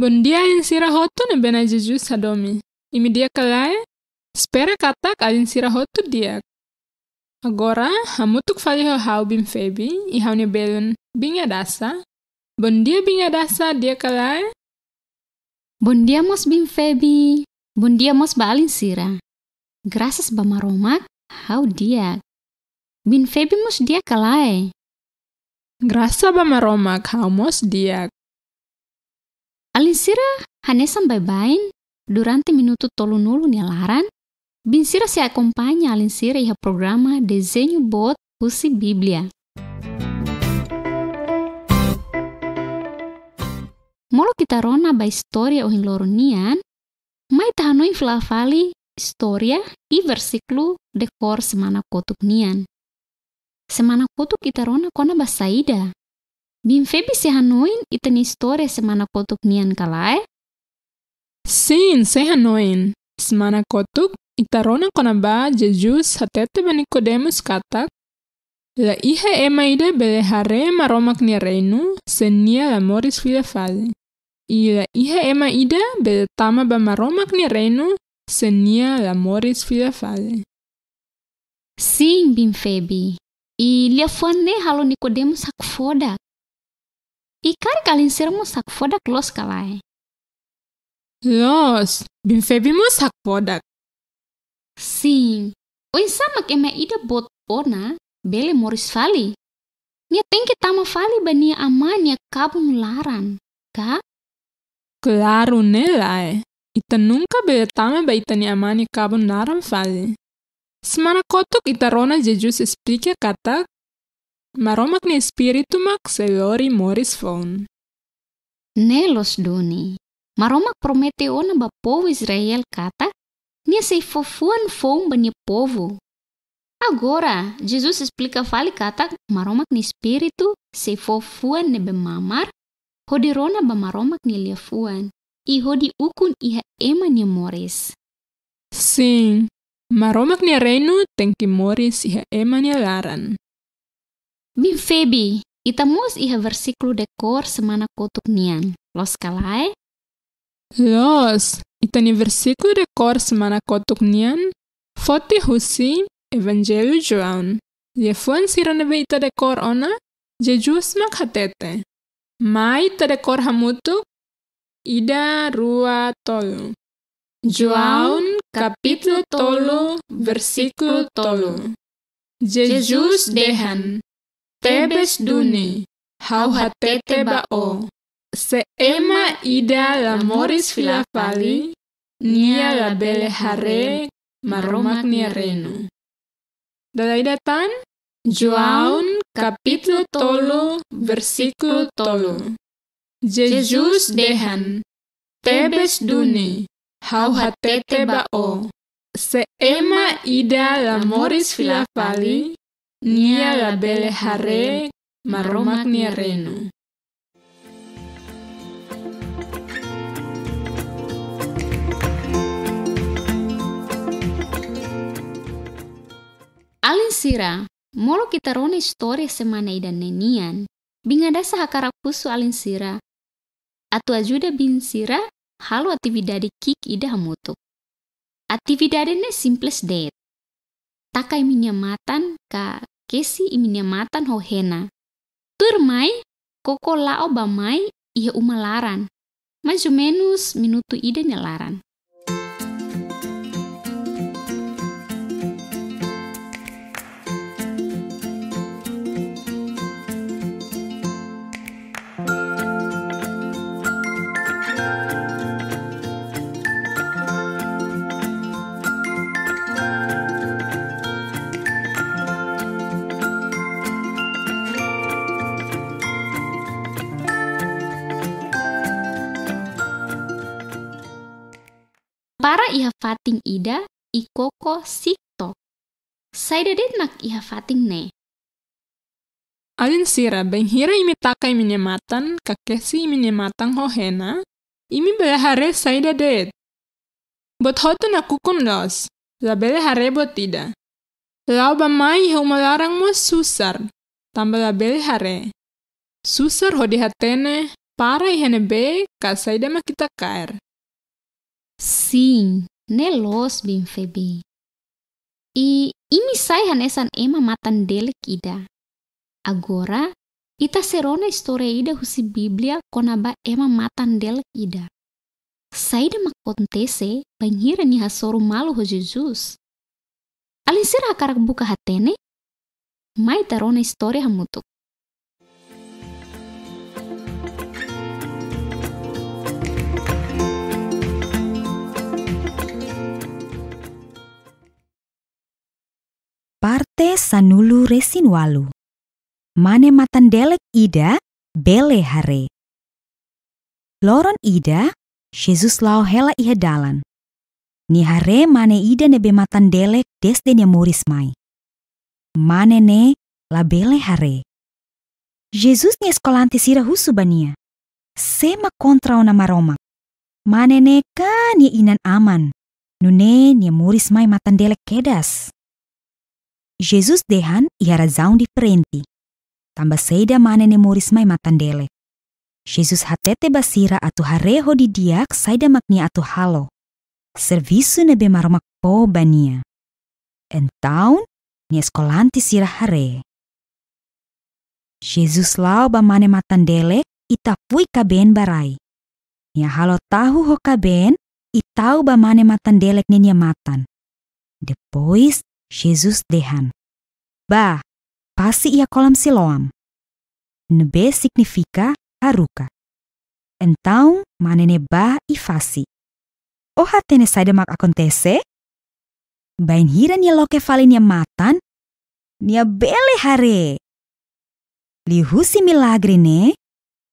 Bon dia alinsira hotu ne bena Jesus hadomi. Imi dia kalai, spera katak alinsira hotu dia. Agora, hamutuk fali hau bim febi, I hau ne belun binga dasa. Bon dia binga dasa dia kalai. Bon dia mos bim febi, bon dia mos ba alinsira. Graças ba maromak, hau dia. Bin febi mos dia kalai. Grasa ba maromak hau mos dia. Alinsira hanesan bye-bye durante minuto tolunulu ni laran. Binsira se acompanha alinsira iha programa Desenho Bot Usi Biblia. Molo kita rona ba história o hinloronian, mai tahanoi flavali história I versículo de cor semana kotuk nian. Semana kotuk kita rona kona ba saida. Bim febi se hanoin itani história semana kotuk nian kalai? Sim, se hanoin. Semana kotuk itarona kona ba Jesus hatete ba Nicodemus katak. La iha ema ida bele hare maromak ni reinu senia la moris file fale. I la iha ema ida bele tama ba maromak ni reinu senia la moris file fale. Sim, bim febi. I lia fuane halo Nicodemus hakfoda. I kari kalinsira mo sakfoda los kalai. Los, bim febi mo sakfodak. Sim, o insama que me ida bot ona bele moris fali. Nia tem que tama fali bania amania kabung laran, ka? Claro nela ita nunca bele tama ba ita ni amani kabun naran fale. Semana kotuk ita rona Jesus explica katak maromak ni espiritu mak selori moris fon. Nelos doni. Maromak promete ona ba povo Israel kata, nia sei fofuan fon bania povo. Agora, Jesus explica fali kata maromak ni espiritu sei fofuan nebe mamar, hodi rona ba maromak ni liafuan, I hodi ukun iha ema ni moris. Sim, maromak ni reinu tenki moris iha ema ni laran. Bim febi, itamos iha versículo de cor semana kotuk nian. Los kalai? Los, itani versículo de cor semana kotuk nian, foti husi Evangelho João. Liefuan siranebe ita de cor ona, Jesus mak hatete. Mai ita de cor hamutuk, ida rua tolu. João capítulo tolu, versículo tolu. Jesus dehan. Tebes duni, hau hatete bao. Se ema ida la moris filafali, nia la bele hare maromak nia renu. Dalai datan, João capítulo tolu, versículo tolu. Jesus dehan. Tebes duni, hau hatete bao. Se ema ida la moris filafali, nia la bele hare maromak nia renu. Alinsira, molo kita rona história semana ida nenian, bingadasa hakarakusu alinsira. Atu ajuda binsira, halo atividade kik ida hamutuk. Atividade ne simples det. Takai minyamatan ka kesi iminyamatan hohena. Turmai, koko lao bamai iha umalaran. Mais ou menos minuto ida nyalaran. Para iha fating ida, ikoko sikto. Saida nak iha fating ne. Alinsira, benghira imi takai minyamatan, kakesi minyamatan hohena, imi bele hare saida det. Bot hotu nakukun los, la bele hare bot ida. Lau bamai iha umalarang mo susar, tambah la bele hare. Susar hodi hatene, para ihene be kasaida ma kita kair. Sim, ne los bin Feby. Imi sai hanesan ema matan delek ida. Agora, ita serona história ida husi Biblia konaba ema matan delek ida. Saida mak acontece banhira ni hasoru malu ho Jesus. Alinsira hakarak buka hatene, mai tarona história hamutuk. Parte sanulu resinwalu. Mane matan delek ida, bele hare. Loron ida, Jesus lau hela iha dalan. Ni hare mane ida nebe matan delek desde nia muris mai. Mane ne la bele hare. Jesus ni eskolante sira husu bania. Sema kontra ona maromak. Mane ne ka ni inan aman. Nune nia muris mai matan delek kedas. Jesus dehan iha razão diferente. Tamba seida mane ne muris mai matan delek. Jesus hatete basira atu hareho di diak saida maknia atu halo. Serviço nebe maromak po bania. Então, ni escolanti sira hare. Jesus lau ba mane matan delek ita fui kaben barai. Nia halo tahu ho kaben itau ba mane matan delek ne nia matan. Depois, Jesus dehan. Ba, pasi ia kolam siloam. Nebe significa haruka. Então, manene ba e fasi. O hatene saida mak acontece? Bain hira nia loke fale nia matan, nia bele hare. Li husi milagre ne,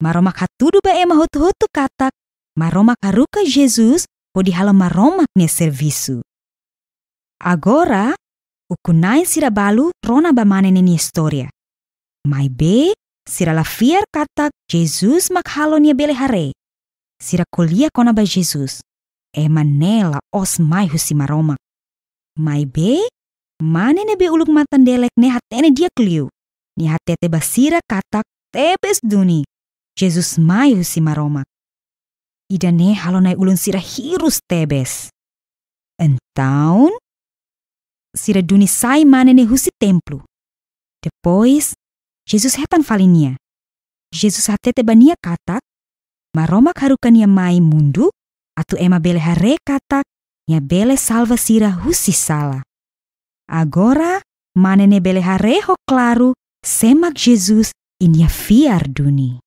maromak hatudu ba ema hotu-hotu katak, maromak haruka Jesus, o di halo maromak nia serviço. Agora, ukunai sira balu rona ba manene nia história. Mai be, sira la fiar katak Jesus mak halo nia bele hare. Sira kolia kona ba Jesus. Ema nela os mai husi maromak. Mai be, manene be uluk matan delek ne hatene dia kliu. Ni hatete basira katak tebes duni. Jesus mai husi maromak. Ida ne halo nai ulun sira hirus tebes. Então, sira duni sai manene husi templo. Depois, Jesus hetan falinia. Jesus hatete bania katak, maromak harukania mai mundu, atu ema bele hare katak, nia bele salva sira husi sala. Agora, manene bele hare ho claro, semak Jesus inia fiar duni.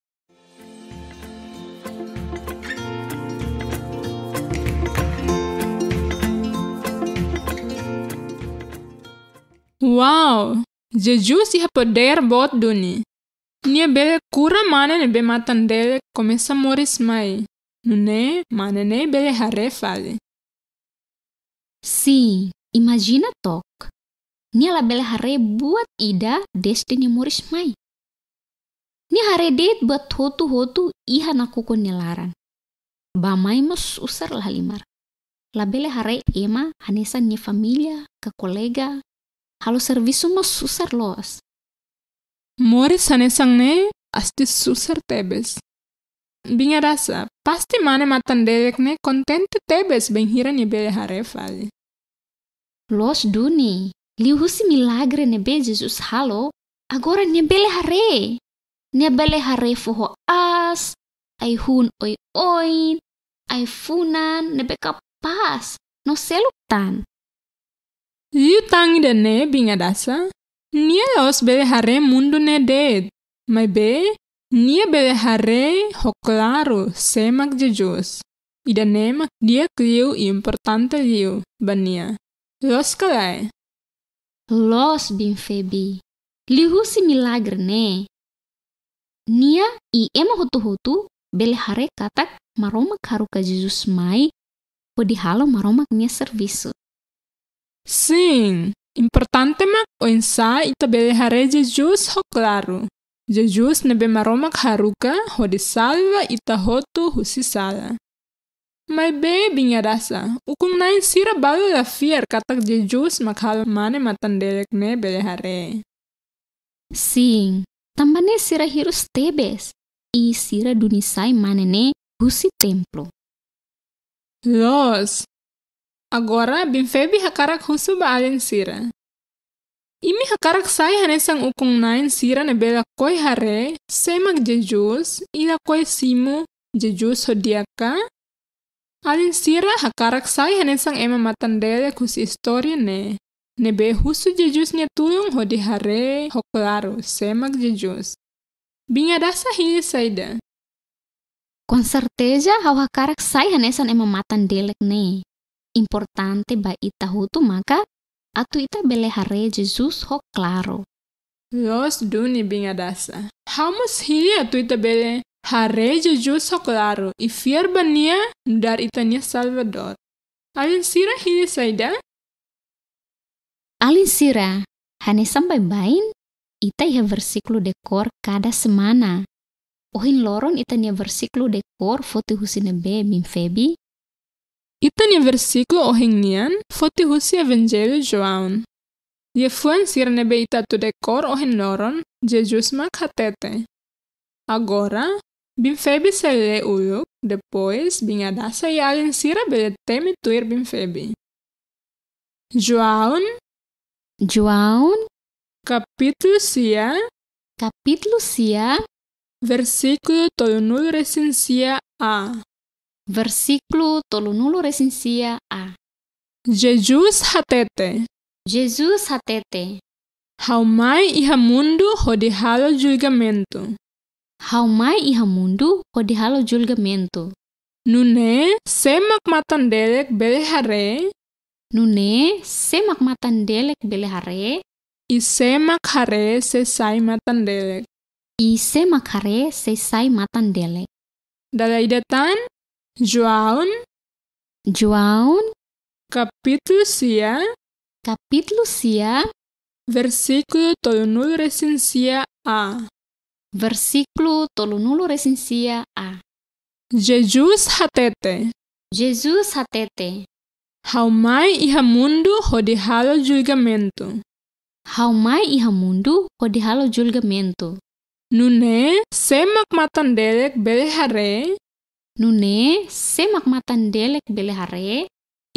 Wow, Jesus iha poder bot duni. Nia bele kura mane ne be matan delek começa moris mai. Nune mane ne bele hare fale. Sim, imagina tok. Nia la bele hare buat ida desde nia muris mai. Nia hare det buat hotu-hotu iha nakuko nilaran. Ba mai mas usar lah limar. La bele hare ema hanesa nia familia, ke kolega, halo serviço mas usar los. Moris hanesang ne asti susar tebes. Binga rasa, pasti mane matan delek ne kontente tebes benghira ni bele hare fale. Los duni, liu husi milagre ne be Jesus halo, agora ne bele hare. Ne bele hare foho as, ai hun oi oin, ai funan, ne be kapas, no seluktan. Liu tangi de ne binga dasa, nia los bele hare mundu ne dead. Mai be, nia bele hare ho claro semak Jesus. Ida nemak dia kliu importante liu, bania. Los kalai. Los bin Feby. Liu husi milagre ne. Nia I ema hotu-hotu bele hare katak maromak haruka Jesus mai, po di halo maromak nia serviço. Sim, importante mak o insa ita bele hare Jesus ho claro. Jesus nebe maromak haruka ho di salva ita hotu husi sala. Mai be binga rasa, ukung nain sira balu la fiar katak Jesus mak halo mane matan delek ne bele hare. Sim, tambane sira hirus tebes. i sira dunisai manene husi templo. Los. Agora, bim Febi hakarak husu ba alin sira. Imi hakarak sai hanesang ukong nain sira na bela koi hare, semak Jesus, ila koi simu, Jesus hodiaka. Alin sira hakarak sai hanesang ema matandele kus historia ne. Nebe husu Jesus nya tulung hodi hare, hoklaro, semak Jesus. Binga dasa hili saida. Com certeza, hau hakarak sai hanesan ema matandelek ne. Importante ba ita hutu maka atu ita bele hare Jesus ho claro. Los duni binga dasa. Hamus hili atu ita bele hare Jesus ho claro. I fiar bania dar itanya Salvador. Alin sira hili saida? Alin sira, hanesan bain ita iha versículo dekor kada semana. Ohin loron itanya versículo dekor foto husine be bim Febi. Itanya versículo ohin nian foto husi Evangelho João. Ye fuan sira nebe ita tu dekor ohin loron Jesus mak hatete. Agora, bim Febi se le uluk, depois binga dasa e alin sira bele teme tuir bim Febi. João, capítulo sia, versículo tolunul resensia a. Versículo tolunulo resensia a. Jesus hatete. Haumai iha mundu hodi halo julgamento. Nune semak matandelek bele hare. I semak hare sesai matandelek. Dalai datan, João, capítulo sia, versículo tolunul resensia a. Jesus hatete. Haumai iha mundu hodi halo julgamento. Nune semak matandelek bele hare.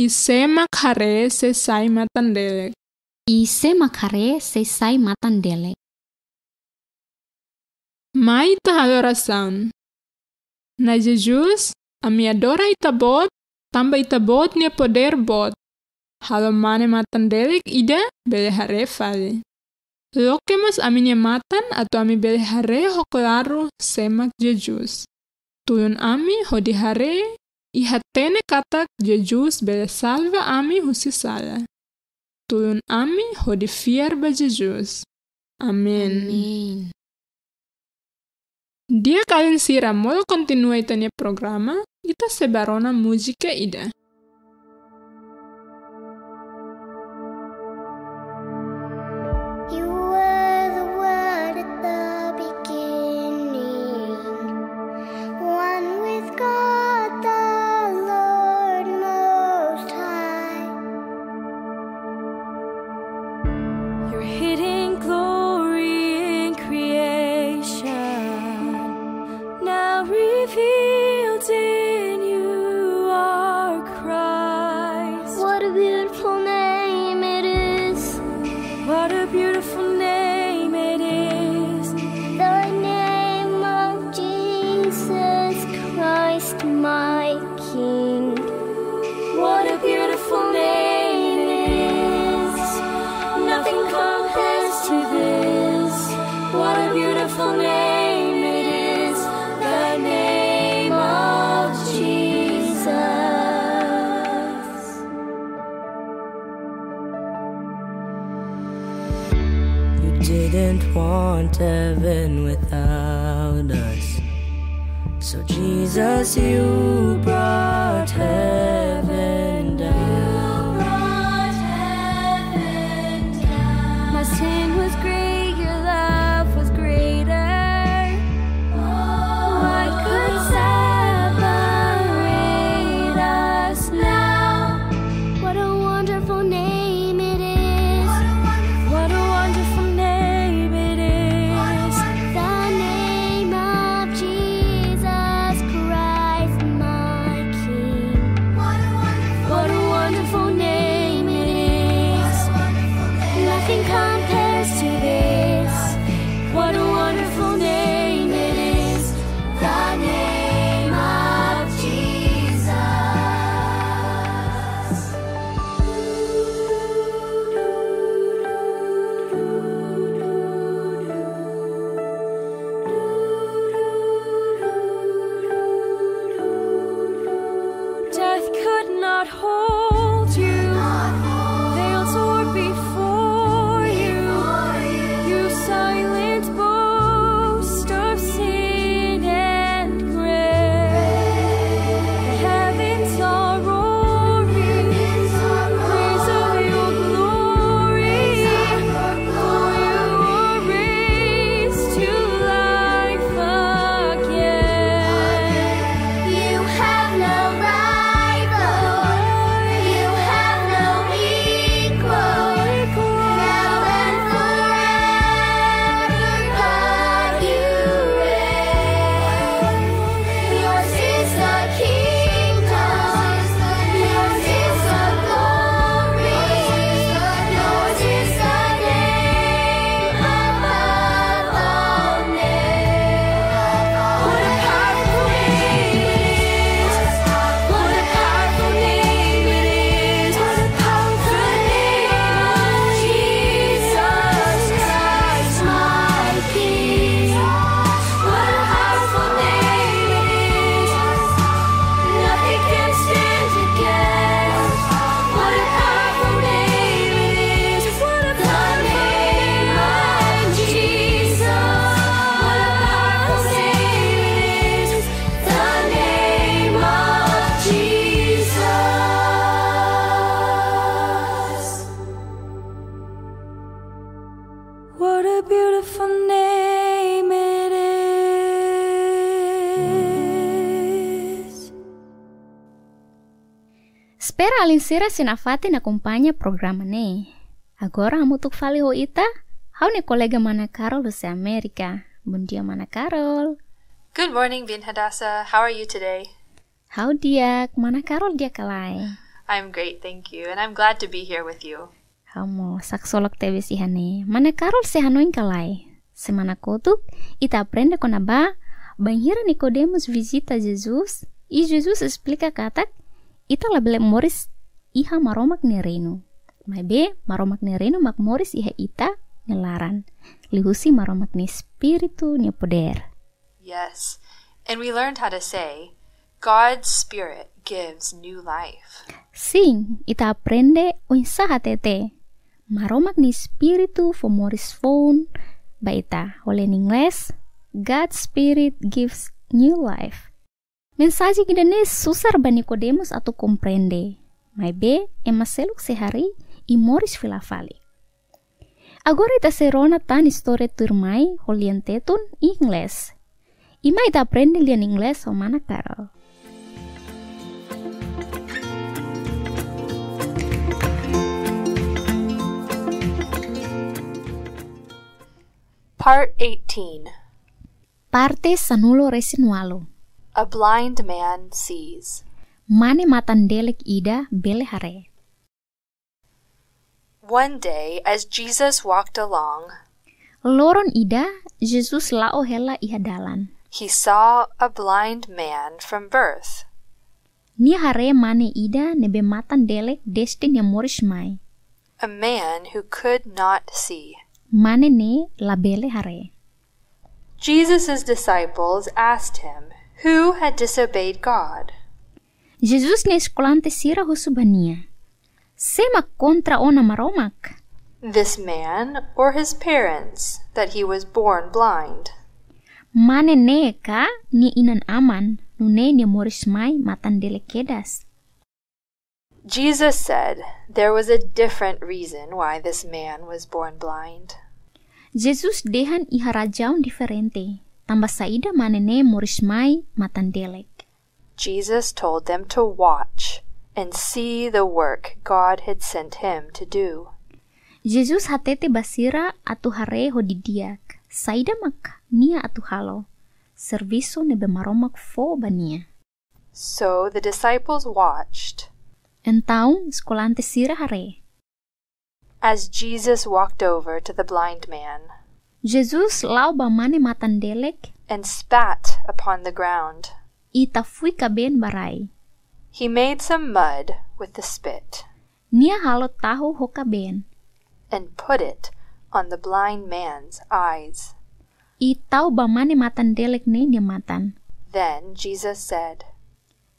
I semak hare sesai matandelek. Mai tahalo rasaun. Na Jesus, ami adora itabot, tamba itabot nia poder bot. Halo mane matandelek ida bele hare fale. Lokemos aminya matan atau ami bele hare hoklaru semak Jesus. Tulun ami hodi hare ihatene katak Jesus bele salva ami husi sala. Tulun ami hodi fiar ba Jesus. Amin. Dia kalian sira molo continua itanya programa, ita sebarona música ida. Didn't want heaven without us, so Jesus, you brought heaven down. My sin was great, your love was greater. What could separate us now? What a wonderful name it is. What a wonderful name it is. The name of Jesus. What a beautiful name it is. Spera alinsira sinafati na kumpanya programa ne. Agora hamutuk fali ho ita, hau ne kolega Mana Carol se Amerika. Bun dia Mana Carol. Good morning, Bin Hadassah. How are you today? Hau dia, Mana Carol dia kalai. I'm great, thank you, and I'm glad to be here with you. Hau mo saksolok tewe si hane. Mana Carol se hanoin kalai. Semana kotuk, ita aprende kona ba, banhira Nicodemus visita Jesus, e Jesus explica katak, ita labele moris iha maromak ne reino. Mai be, maromak ne reino mak moris iha ita nelaran. Lihusi maromak ne spiritu ne poder. Yes, and we learned how to say, God's Spirit gives new life. Sim, ita aprende o insaha tete. Maromak ni spiritu fo moris phone. Ba ita, oleh in English, God's Spirit gives new life. Mensaje kita ne susar ba Nicodemus atau comprende. Mai be, emaseluk sehari i moris filafali. Agora ita serona tan história turmai holientetun English. Ima ita aprende lian English o Mana Carol. Part 18. Parte sanulo resinualo. A blind man sees. Mane matandelek ida bele hare. One day, as Jesus walked along, Loron ida, Jesus lao hela iha dalan. he saw a blind man from birth. Ni hare mane ida nebe matandelek destin ya moris mai. A man who could not see. Mane ne la bele hare. Jesus' disciples asked him who had disobeyed God. Jesus ne eskolante sira husubania. Sema kontra ona maromak. This man or his parents, that he was born blind. Mane ne ka ni inan aman nune ni moris mai matandele kedas. Jesus said there was a different reason why this man was born blind. Jesus dehan iharajaun diferente. Tambah saida mane ne moris mai matandelek. Jesus told them to watch and see the work God had sent him to do. Jesus hatete basira atu hare hodidiak. Saida mak nia atu halo. Serviso nebe maromak fo bania. So the disciples watched Entaun skolante sira hare. as Jesus walked over to the blind man Jesus lau bamane matandelek. and spat upon the ground. Ita fui kaben barai. He made some mud with the spit Nia halo tahu hokaben. and put it on the blind man's eyes. Itau bamane matandelek ne dia matan. Then Jesus said,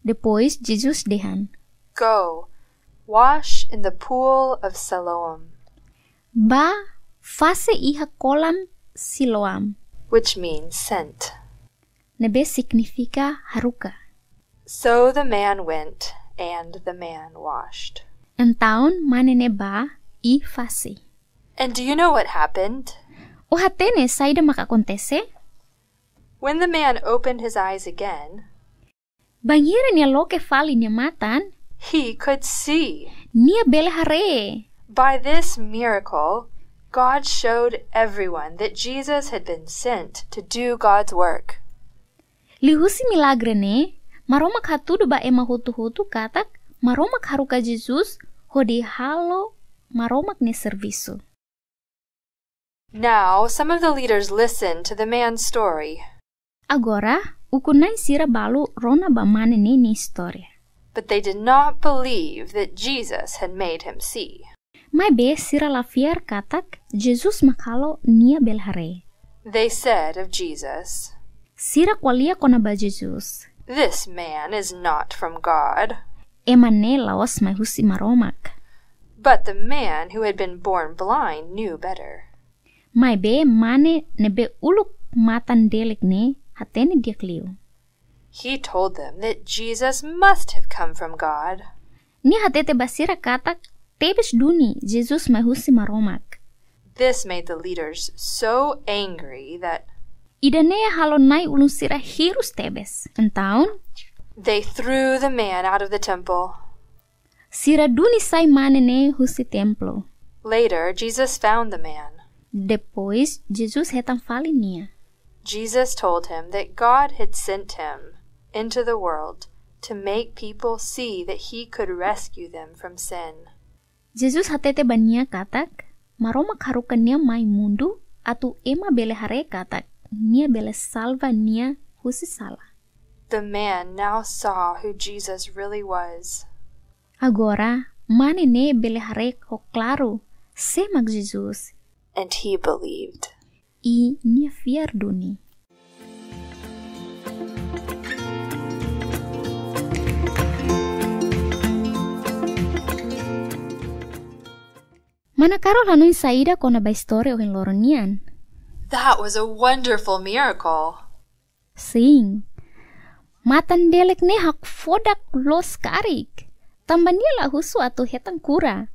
Depois Jesus dehan. Go, wash in the pool of Siloam, Ba fase iha kolam Siloam. which means sent. Nebe significa haruka. So the man went, and the man washed. Entaun mane ne ba I fase. And do you know what happened? O hatene saida makakontese? When the man opened his eyes again, Bangira nia loke fali nia matan. he could see. Nia bele hare. By this miracle, God showed everyone that Jesus had been sent to do God's work. Lihusi milagre ne. Maromak hatudu ba ema hutu-hutu katak. Maromak haruka Jesus. Hodi halo. Maromak ne servisu. Now, some of the leaders listened to the man's story, Agora, ukunai sira balu rona bamane ne ni historia. but they did not believe that Jesus had made him see. Mai be sira lafiar katak Jesus makalo nia belhare. They said of Jesus, Sira kwalia kona ba Jesus. "This man is not from God." Emane lawas mai husi maromak. But the man who had been born blind knew better. Mai be mane nebe uluk matan delek ne hatene dia kliu. He told them that Jesus must have come from God. Ni hatete basira katak tebes duni Jesus mai husi maromak. This made the leaders so angry that Idanea halo nai ulun sira hirus tebes. Entaun, they threw the man out of the temple. sira duni sai manene husi templo. Later, Jesus found the man. Depois, Jesus hetang falinia. Jesus told him that God had sent him into the world to make people see that he could rescue them from sin. Jesus hatete bania katak, maroma karukan nia mai mundu, atu ema bele hare katak, nia bele salva nia husi salah. The man now saw who Jesus really was. Agora, manene bele hare ho claro, semak Jesus, And he believed. I nia fiar duni. Manakaro lanoi saida kona ba story ohin loronian. That was a wonderful miracle. Sing. Matan delek ne hak fodak los karik. Tambania la husu atu hetang kura.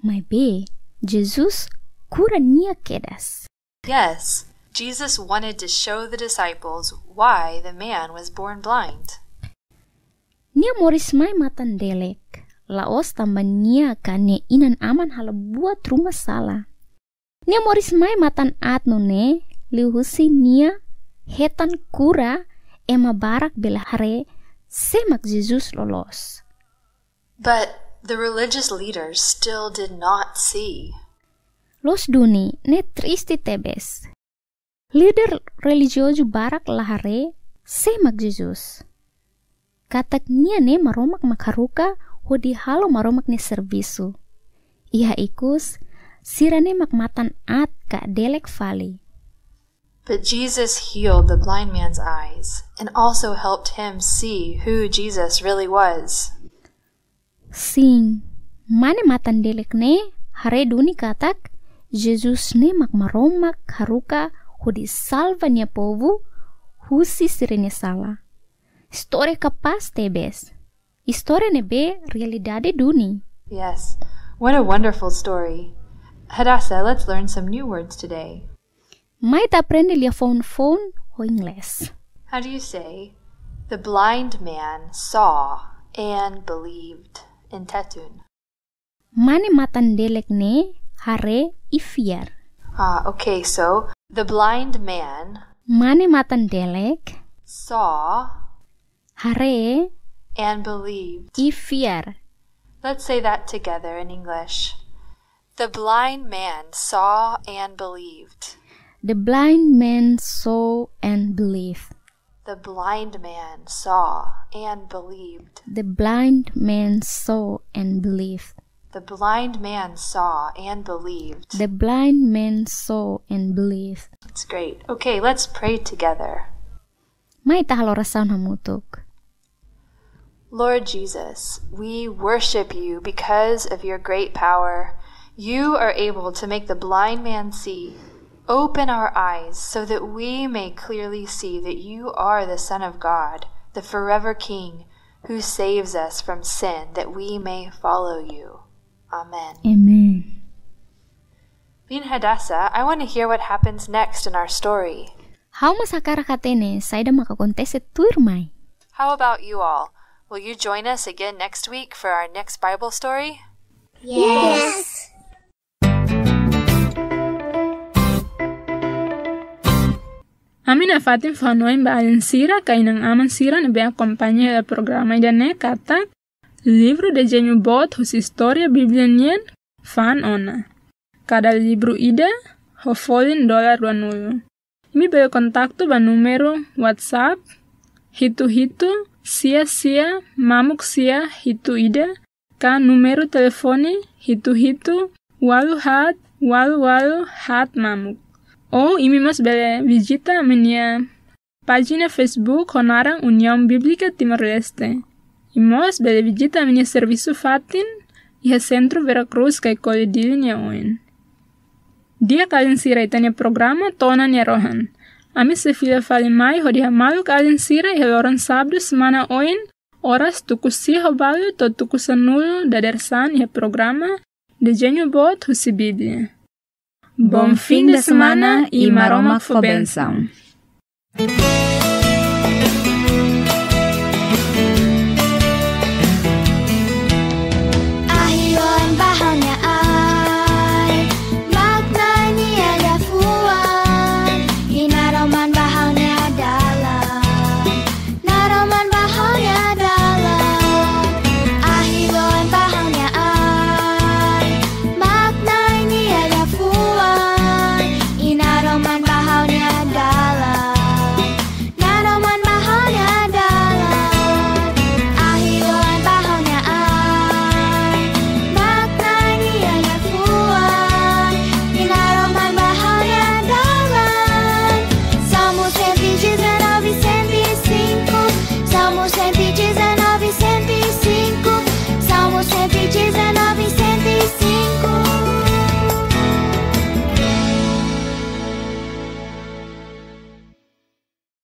Mai be, Jesus kura nia kedas. Yes, Jesus wanted to show the disciples why the man was born blind. Nia moris mai matan delek. Laos tambania kane inan aman hala buat rumah salah. Nia moris mai matan atno ne lihusi nia hetan kura ema barak bela hare semak Jesus lolos. But the religious leaders still did not see. Los duni ne tristi tebes. Leader religioso barak lahare semak Jesus. Katak nia ne maromak makaruka hodi halo maromak ne servisu. Iha ikus sirane makmatan at ka delek fali. But Jesus healed the blind man's eyes and also helped him see who Jesus really was. Sing, mane matan delek ne hare duni katak Jesus ne makmaromak haruka hodi salva nia povu husi sirene salah. Story kapas tebes. Historia nebe realidade duni. Yes, what a wonderful story. Hadassah, let's learn some new words today. Mai ta aprende lia phone ho ingles. How do you say, the blind man saw and believed in Tetun? Mane matan delek ne hare ifiar. Okay, so the blind man Mane matan delek saw hare and believed. ifiar. Let's say that together in English. The blind man saw and believed. The blind man saw and believed. The blind man saw and believed. The blind man saw and believed. The blind man saw and believed. The blind man saw and believed. That's great. Okay, let's pray together. Mai ta halo rasaun hamutuk. Lord Jesus, we worship you because of your great power. You are able to make the blind man see. Open our eyes so that we may clearly see that you are the Son of God, the forever King, who saves us from sin, that we may follow you. Amen. Amen. Bin Hadassah, I want to hear what happens next in our story. How masakara katene saida makakontese tuir mai. How about you all? Will you join us again next week for our next Bible story? Yes. Amin afatin fanoin ba alin sira kainang aman sira na be acompaña el programa idane katak livro de Genio Bot hus historia biblianien fan ona. Cada libro ida ho folin $2. Imi be kontakto ba numero WhatsApp hitu sia mamuk sia hitu ida ka numero telefoni hitu walu hat mamuk. O imi mas bele visita minha página Facebook Honarang União Bíblica Timor-Leste. Imos bele visita minha serviço fatin e Centro Veracruz kai Colidil nia oin. Dia kalin sira itania programa tona nia rohan. Ami se fila fali mai hodi hamalu kalin sira e loran sábado semana oin horas tukusi hobalu to tukusanulu dadersan e programa de Genio Bot husi Bíblia. Bom fim de semana e maromak for benção.